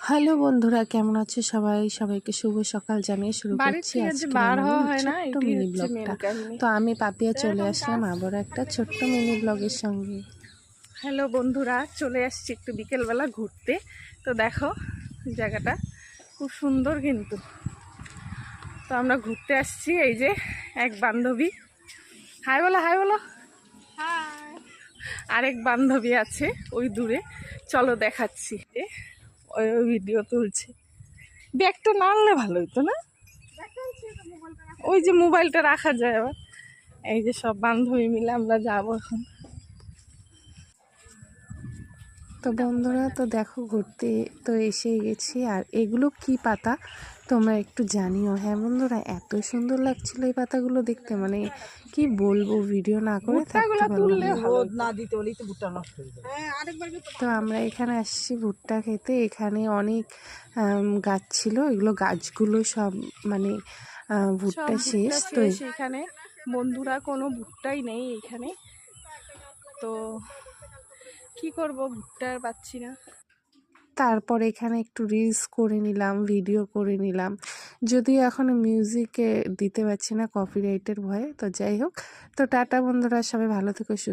Hello বন্ধুরা, কেমন আছো সবাই? সবাইকে শুভ সকাল জানিয়ে শুরু করছি আজকে ছোট্ট মিনি ব্লগটা। তো আমি পাপিয়া চলে আসলাম আবারও একটা ছোট্ট মিনি ব্লগের সঙ্গে। হ্যালো বন্ধুরা, চলে আসছি একটু বিকেলবেলা ঘুরতে। তো দেখো জায়গাটা খুব সুন্দর, কিন্তু তো আমরা ঘুরতে আসছি। এই যে এক বান্ধবী, হাই বলো, হাই বলো। আরেক বান্ধবী আছে ওই দূরে, চলো দেখাচ্ছি। ওই ভিডিও তুলছে। ব্যাগটা না আনলে ভালো হতো না? ওই যে মোবাইলটা রাখা যায় আবার। এই যে সব বান্ধবী মিলে আমরা যাবো এখন। তো বন্ধুরা, তো দেখো ঘুরতে তো এসে গেছি। আর এগুলো কি পাতা তোমরা একটু জানিও। হ্যাঁ বন্ধুরা, এত সুন্দর লাগছিল এই পাতাগুলো দেখতে, মানে কি বলবো, ভিডিও না করে থাকতে পারলাম না। তো আমরা এখানে আসছি ভুট্টা খেতে। এখানে অনেক গাছ ছিল, এগুলো গাছগুলো সব মানে ভুট্টা শেষ। তো এখানে বন্ধুরা কোনো ভুট্টাই নেই এখানে, তো কি করব, ভুট্টা আর পাচ্ছি না। তারপর এখানে একটু রিলস করে নিলাম, ভিডিও করে নিলাম, যদিও এখন মিউজিকে দিতে পারছি না কপিরাইটের ভয়ে। তো যাই হোক, তো টাটা বন্ধুরা, সবাই ভালো থেকো, সুস্থ।